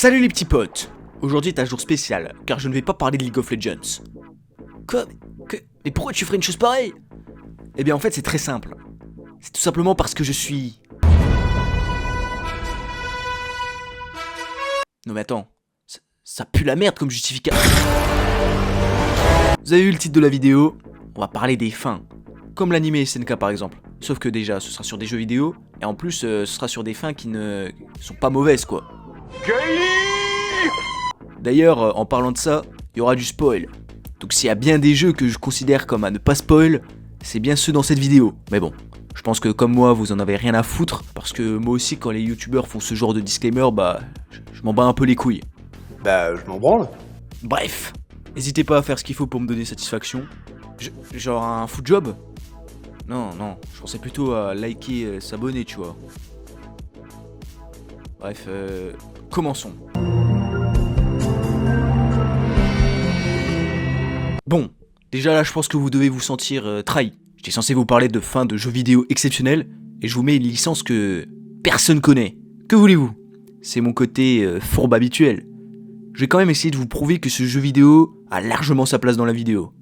Salut les petits potes. Aujourd'hui est un jour spécial, car je ne vais pas parler de League of Legends. Quoi? Mais pourquoi tu ferais une chose pareille? Eh bien en fait c'est très simple. C'est tout simplement parce que je suis... Non mais attends, ça pue la merde comme justificatif. Vous avez vu le titre de la vidéo? On va parler des fins. Comme l'anime SNK par exemple. Sauf que déjà ce sera sur des jeux vidéo, et en plus ce sera sur des fins qui ne sont pas mauvaises quoi. D'ailleurs, en parlant de ça, il y aura du spoil. Donc s'il y a bien des jeux que je considère comme à ne pas spoil, c'est bien ceux dans cette vidéo. Mais bon, je pense que comme moi, vous en avez rien à foutre, parce que moi aussi, quand les youtubeurs font ce genre de disclaimer, je m'en bats un peu les couilles. Je m'en branle. Bref, n'hésitez pas à faire ce qu'il faut pour me donner satisfaction. Genre un foot job? Non, je pensais plutôt à liker, s'abonner, tu vois. Bref, commençons. Bon, déjà là je pense que vous devez vous sentir trahi. J'étais censé vous parler de fin de jeux vidéo exceptionnels, et je vous mets une licence que personne connaît. Que voulez-vous? C'est mon côté fourbe habituel. Je vais quand même essayer de vous prouver que ce jeu vidéo a largement sa place dans la vidéo.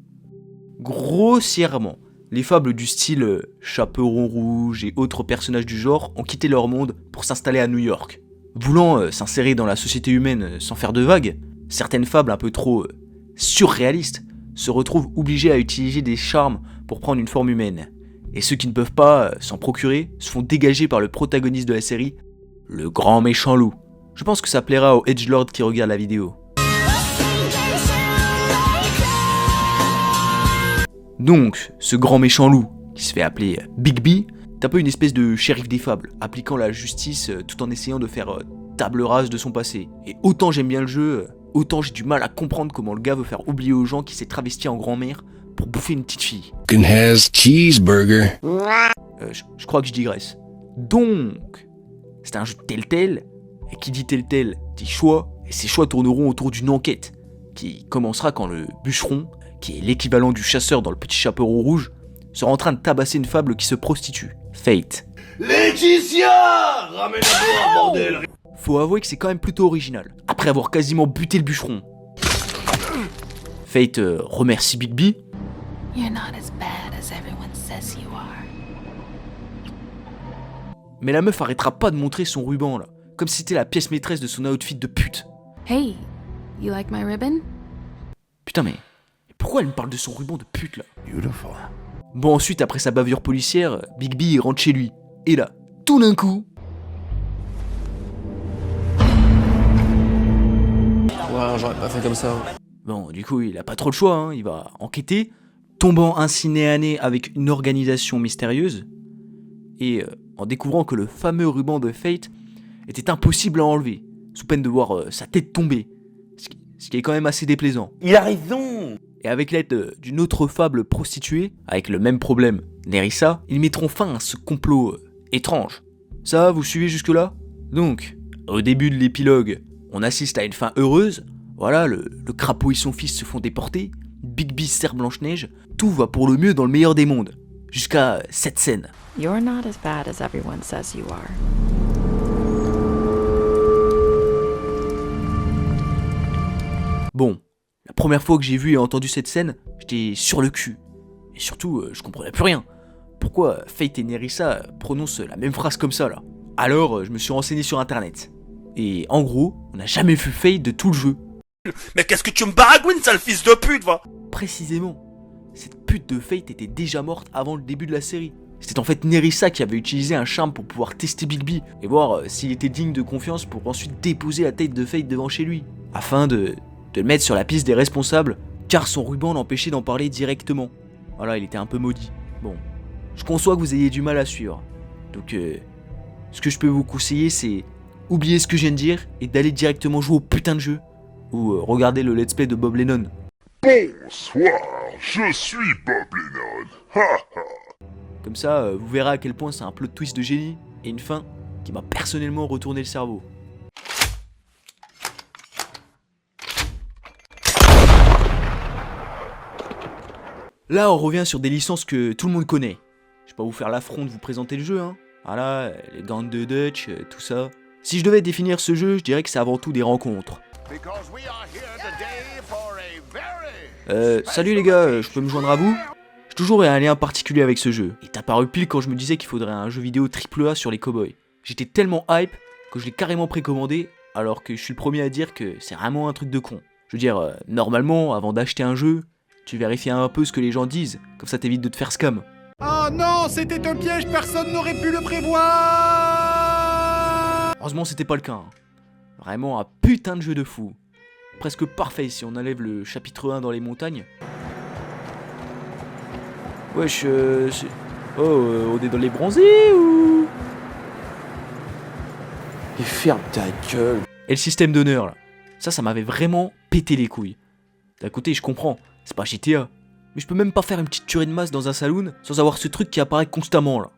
Grossièrement, les fables du style Chaperon Rouge et autres personnages du genre ont quitté leur monde pour s'installer à New York. Voulant s'insérer dans la société humaine sans faire de vagues, certaines fables un peu trop surréalistes se retrouvent obligés à utiliser des charmes pour prendre une forme humaine. Et ceux qui ne peuvent pas s'en procurer se font dégager par le protagoniste de la série, le grand méchant loup. Je pense que ça plaira aux edgelords qui regardent la vidéo. Donc, ce grand méchant loup, qui se fait appeler Big B, est un peu une espèce de shérif des fables, appliquant la justice tout en essayant de faire table rase de son passé. Et autant j'aime bien le jeu, autant j'ai du mal à comprendre comment le gars veut faire oublier aux gens qu'il s'est travesti en grand-mère pour bouffer une petite fille. Cheeseburger. Je crois que je digresse. Donc, c'est un jeu de Telltale, et qui dit Telltale dit choix, et ces choix tourneront autour d'une enquête, qui commencera quand le bûcheron, qui est l'équivalent du chasseur dans le petit chaperon rouge, sera en train de tabasser une fable qui se prostitue, Fate. Laetitia, ramène la boire, bordel. Faut avouer que c'est quand même plutôt original, après avoir quasiment buté le bûcheron. Fate remercie Big B. You're not as bad as everyone says you are. Mais la meuf arrêtera pas de montrer son ruban là, comme si c'était la pièce maîtresse de son outfit de pute. Hey, you like my ribbon? Putain mais pourquoi elle me parle de son ruban de pute là? Beautiful. Bon ensuite après sa bavure policière, Big B il rentre chez lui. Et là, tout d'un coup... Ouais, j'aurais pas fait comme ça. Bon, du coup, il a pas trop le choix, hein. Il va enquêter, tombant ainsi nez à nez avec une organisation mystérieuse, et en découvrant que le fameux ruban de Fate était impossible à enlever, sous peine de voir sa tête tomber, ce qui est quand même assez déplaisant. Il a raison. Et avec l'aide d'une autre fable prostituée, avec le même problème, Nerissa, ils mettront fin à ce complot étrange. Ça, vous suivez jusque-là? Donc, au début de l'épilogue, on assiste à une fin heureuse. Voilà, le crapaud et son fils se font déporter, Big B sert Blanche-Neige, tout va pour le mieux dans le meilleur des mondes. Jusqu'à cette scène. You're not as bad as everyone says you are. Bon, la première fois que j'ai vu et entendu cette scène, j'étais sur le cul. Et surtout, je comprenais plus rien. Pourquoi Fate et Nerissa prononcent la même phrase comme ça là? Alors, je me suis renseigné sur internet. Et en gros, on n'a jamais vu Fate de tout le jeu. Mais qu'est-ce que tu me baragouines, sale fils de pute, va? Précisément, cette pute de Fate était déjà morte avant le début de la série. C'était en fait Nerissa qui avait utilisé un charme pour pouvoir tester Big B et voir s'il était digne de confiance pour ensuite déposer la tête de Fate devant chez lui, afin de le mettre sur la piste des responsables, car son ruban l'empêchait d'en parler directement. Voilà, il était un peu maudit. Bon, je conçois que vous ayez du mal à suivre. Donc, ce que je peux vous conseiller, c'est oublier ce que je viens de dire et d'aller directement jouer au putain de jeu. Ou regarder le let's play de Bob Lennon. Bonsoir, je suis Bob Lennon. Ha ha. Comme ça, vous verrez à quel point c'est un plot twist de génie et une fin qui m'a personnellement retourné le cerveau. Là, on revient sur des licences que tout le monde connaît. Je vais pas vous faire l'affront de vous présenter le jeu, hein. Voilà, les Gants de Dutch, tout ça. Si je devais définir ce jeu, je dirais que c'est avant tout des rencontres. Salut les gars, je peux me joindre à vous? J'ai toujours eu un lien particulier avec ce jeu. Il est apparu pile quand je me disais qu'il faudrait un jeu vidéo AAA sur les cowboys. J'étais tellement hype que je l'ai carrément précommandé, alors que je suis le premier à dire que c'est vraiment un truc de con. Je veux dire, normalement, avant d'acheter un jeu, tu vérifies un peu ce que les gens disent, comme ça t'évites de te faire scam. Oh non, c'était un piège, personne n'aurait pu le prévoir. Heureusement c'était pas le cas. Hein. Vraiment un putain de jeu de fou. Presque parfait si on enlève le chapitre 1 dans les montagnes. Wesh, on est dans les bronzés ou... Et ferme ta gueule. Et le système d'honneur là. Ça m'avait vraiment pété les couilles. D'un côté je comprends, c'est pas GTA. Mais je peux même pas faire une petite tuerie de masse dans un saloon sans avoir ce truc qui apparaît constamment là.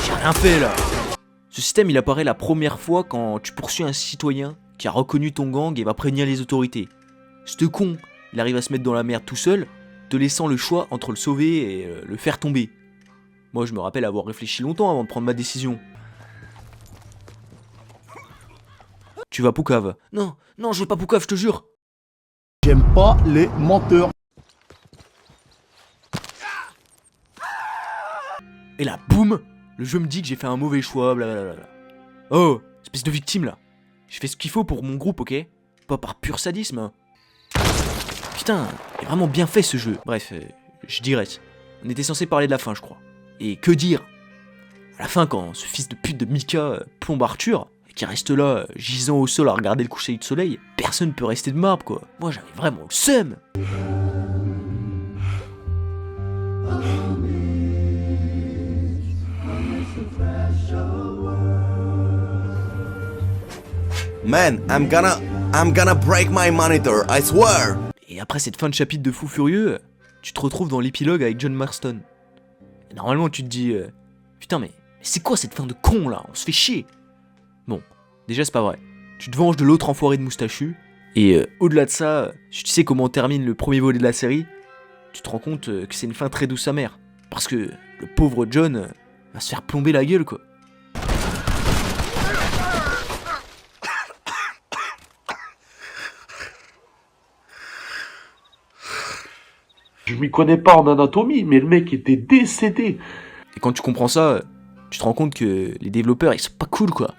J'ai rien fait là. Ce système il apparaît la première fois quand tu poursuis un citoyen qui a reconnu ton gang et va prévenir les autorités. Ce con, il arrive à se mettre dans la merde tout seul, te laissant le choix entre le sauver et le faire tomber. Moi je me rappelle avoir réfléchi longtemps avant de prendre ma décision. Tu vas poucave. Non, je veux pas poucave, je te jure. J'aime pas les menteurs. Et là, boum, le jeu me dit que j'ai fait un mauvais choix, blablabla. Oh, espèce de victime là. J'ai fait ce qu'il faut pour mon groupe, ok? Pas par pur sadisme. Putain, il est vraiment bien fait ce jeu. Bref, je dirais. On était censé parler de la fin, je crois. Et que dire? À la fin, quand ce fils de pute de Mika plombe Arthur, qui reste là, gisant au sol à regarder le coucher du soleil, personne peut rester de marbre, quoi. Moi, j'avais vraiment le seum. Man, I'm gonna break my monitor, I swear. Et après cette fin de chapitre de fou furieux, tu te retrouves dans l'épilogue avec John Marston. Et normalement tu te dis, putain mais c'est quoi cette fin de con là? On se fait chier. Bon, déjà c'est pas vrai. Tu te venges de l'autre enfoiré de moustachu, et au-delà de ça, si tu sais comment termine le premier volet de la série, tu te rends compte que c'est une fin très douce amère. Parce que le pauvre John va se faire plomber la gueule quoi. Je m'y connais pas en anatomie, mais le mec était décédé. Et quand tu comprends ça, tu te rends compte que les développeurs ils sont pas cool quoi.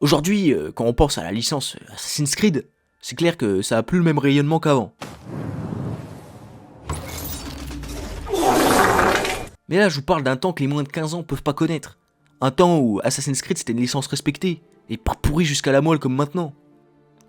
Aujourd'hui, quand on pense à la licence Assassin's Creed, c'est clair que ça a plus le même rayonnement qu'avant. Mais là, je vous parle d'un temps que les moins de 15 ans peuvent pas connaître. Un temps où Assassin's Creed c'était une licence respectée, et pas pourrie jusqu'à la moelle comme maintenant.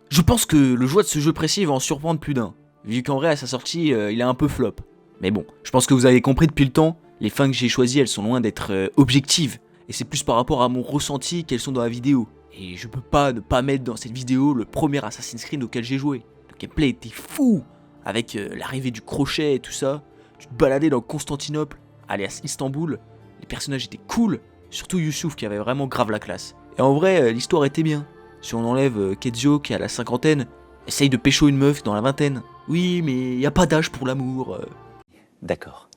Je pense que le choix de ce jeu précis va en surprendre plus d'un, vu qu'en vrai à sa sortie, il est un peu flop. Mais bon, je pense que vous avez compris depuis le temps, les fins que j'ai choisies elles sont loin d'être objectives, et c'est plus par rapport à mon ressenti qu'elles sont dans la vidéo. Et je peux pas ne pas mettre dans cette vidéo le premier Assassin's Creed auquel j'ai joué. Le gameplay était fou, avec l'arrivée du crochet et tout ça. Tu te baladais dans Constantinople, alias Istanbul, les personnages étaient cool, surtout Youssouf qui avait vraiment grave la classe. Et en vrai, l'histoire était bien. Si on enlève Kezio qui a la cinquantaine, essaye de pécho une meuf dans la vingtaine. Oui, mais y a pas d'âge pour l'amour. D'accord.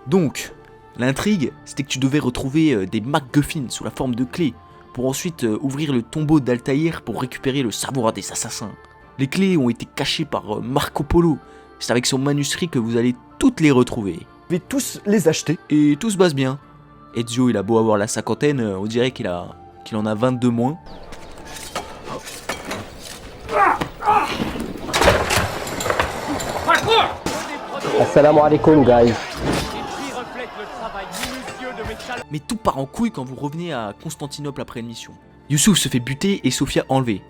Donc, l'intrigue, c'était que tu devais retrouver des MacGuffins sous la forme de clés, pour ensuite ouvrir le tombeau d'Altaïr pour récupérer le savoir des assassins. Les clés ont été cachées par Marco Polo. C'est avec son manuscrit que vous allez toutes les retrouver. Je vais tous les acheter. Et tout se passe bien. Ezio, il a beau avoir la cinquantaine, on dirait qu'il en a 22 moins. Assalamu alaikum, guys. Mais tout part en couille quand vous revenez à Constantinople après une mission. Youssouf se fait buter et Sofia enlevée.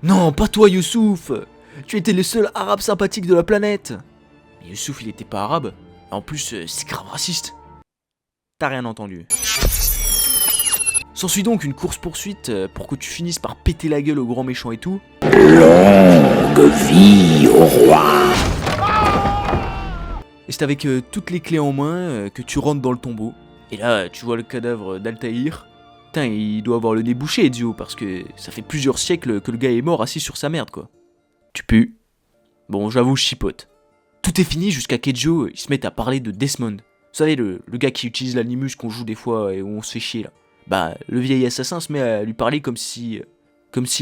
Non, pas toi Youssouf! Tu étais le seul arabe sympathique de la planète! Mais Youssouf il était pas arabe, En plus, c'est grave raciste. T'as rien entendu. S'ensuit donc une course-poursuite pour que tu finisses par péter la gueule au grand méchant et tout. Longue vie au roi. Et c'est avec toutes les clés en main que tu rentres dans le tombeau. Et là, tu vois le cadavre d'Altaïr. Putain, il doit avoir le nez bouché, Ezio, parce que ça fait plusieurs siècles que le gars est mort assis sur sa merde, quoi. Tu pues. Bon, j'avoue, je chipote. Tout est fini jusqu'à qu'Ezio il se mette à parler de Desmond. Vous savez, le gars qui utilise l'animus qu'on joue des fois et où on se fait chier, là. Bah, le vieil assassin se met à lui parler comme s'il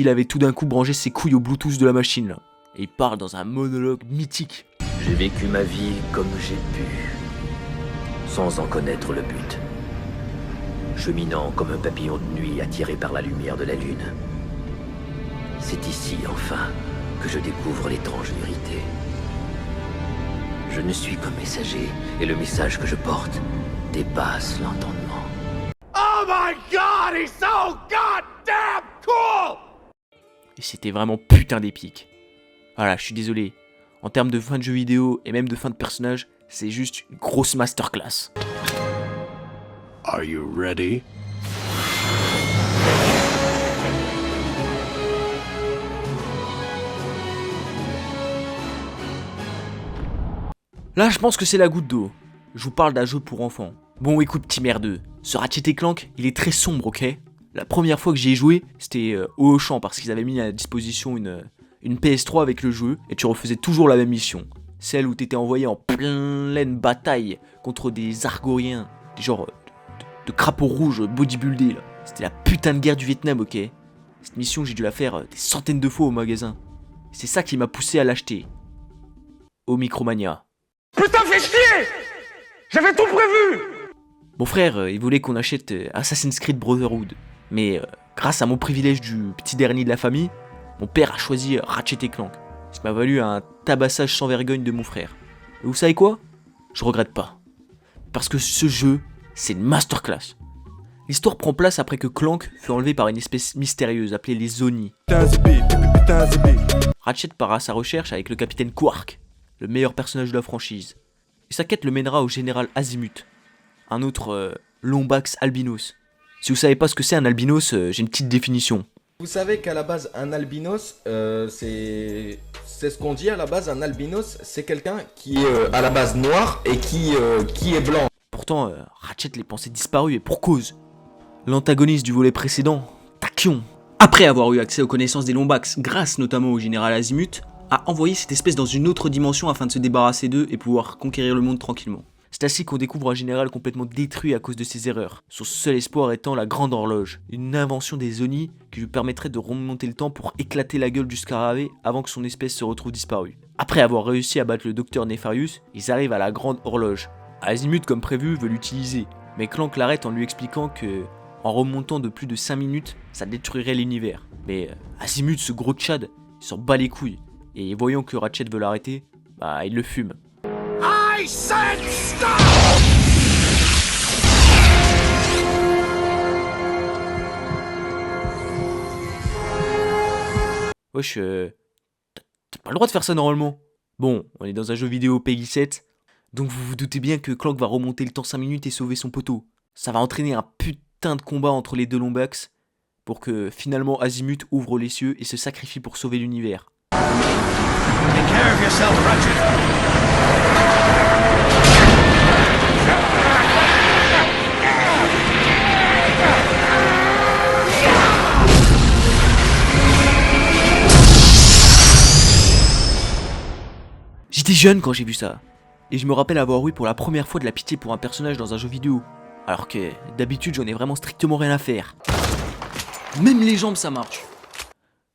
avait tout d'un coup branché ses couilles au Bluetooth de la machine, là. Et il parle dans un monologue mythique. J'ai vécu ma vie comme j'ai pu, sans en connaître le but. Cheminant comme un papillon de nuit attiré par la lumière de la lune. C'est ici, enfin, que je découvre l'étrange vérité. Je ne suis qu'un messager, et le message que je porte dépasse l'entendement. Oh my god, he's so goddamn cool! Et c'était vraiment putain d'épique. Voilà, je suis désolé. En termes de fin de jeu vidéo et même de fin de personnage, c'est juste une grosse masterclass. Are you ready? Là, je pense que c'est la goutte d'eau. Je vous parle d'un jeu pour enfants. Bon, écoute, petit merdeux. Ce Ratchet & Clank, il est très sombre, ok? La première fois que j'y ai joué, c'était au Auchan parce qu'ils avaient mis à disposition une PS3 avec le jeu et tu refaisais toujours la même mission. Celle où t'étais envoyé en pleine bataille contre des Argoriens, des genres de crapauds rouges bodybuildés là. C'était la putain de guerre du Vietnam, ok? Cette mission, j'ai dû la faire des centaines de fois au magasin. C'est ça qui m'a poussé à l'acheter. Au Micromania. Putain, fais chier! J'avais tout prévu! Mon frère, il voulait qu'on achète Assassin's Creed Brotherhood. Mais grâce à mon privilège du petit dernier de la famille, mon père a choisi Ratchet & Clank. Ça m'a valu un tabassage sans vergogne de mon frère. Et vous savez quoi? Je regrette pas. Parce que ce jeu, c'est une masterclass. L'histoire prend place après que Clank fut enlevé par une espèce mystérieuse appelée les Oni. Ratchet part à sa recherche avec le capitaine Quark, le meilleur personnage de la franchise. Et sa quête le mènera au général Azimuth, un autre Lombax albinos. Si vous savez pas ce que c'est un albinos, j'ai une petite définition. Vous savez qu'à la base, un albinos, c'est ce qu'on dit à la base, un albinos, c'est quelqu'un qui est à la base noir et qui est blanc. Pourtant, Ratchet les pensait disparus et pour cause. L'antagoniste du volet précédent, Tachyon, après avoir eu accès aux connaissances des Lombax, grâce notamment au général Azimuth, a envoyé cette espèce dans une autre dimension afin de se débarrasser d'eux et pouvoir conquérir le monde tranquillement. C'est ainsi qu'on découvre un général complètement détruit à cause de ses erreurs, son seul espoir étant la Grande Horloge, une invention des Oni qui lui permettrait de remonter le temps pour éclater la gueule du Scarabée avant que son espèce se retrouve disparue. Après avoir réussi à battre le docteur Nefarius, ils arrivent à la Grande Horloge. Azimuth, comme prévu, veut l'utiliser, mais Clank l'arrête en lui expliquant que, en remontant de plus de 5 minutes, ça détruirait l'univers. Mais Azimuth, ce gros tchad, il s'en bat les couilles, et voyant que Ratchet veut l'arrêter, bah il le fume. I said stop! Wesh, t'as pas le droit de faire ça normalement. Bon, on est dans un jeu vidéo Peggy 7, donc vous vous doutez bien que Clank va remonter le temps 5 minutes et sauver son poteau. Ça va entraîner un putain de combat entre les deux Lombax, pour que finalement Azimuth ouvre les cieux et se sacrifie pour sauver l'univers. Take care of yourself, Ratchet. J'étais jeune quand j'ai vu ça, et je me rappelle avoir eu pour la première fois de la pitié pour un personnage dans un jeu vidéo, alors que d'habitude j'en ai vraiment strictement rien à faire. Même les jambes ça marche.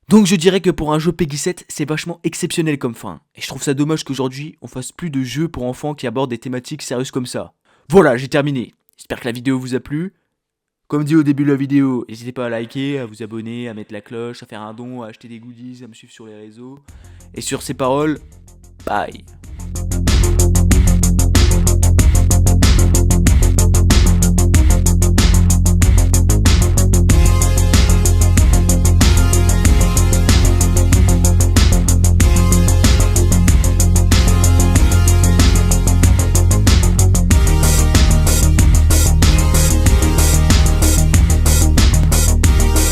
Donc je dirais que pour un jeu Peggy 7, c'est vachement exceptionnel comme fin, et je trouve ça dommage qu'aujourd'hui on fasse plus de jeux pour enfants qui abordent des thématiques sérieuses comme ça. Voilà, j'ai terminé. J'espère que la vidéo vous a plu. Comme dit au début de la vidéo, n'hésitez pas à liker, à vous abonner, à mettre la cloche, à faire un don, à acheter des goodies, à me suivre sur les réseaux. Et sur ces paroles, bye.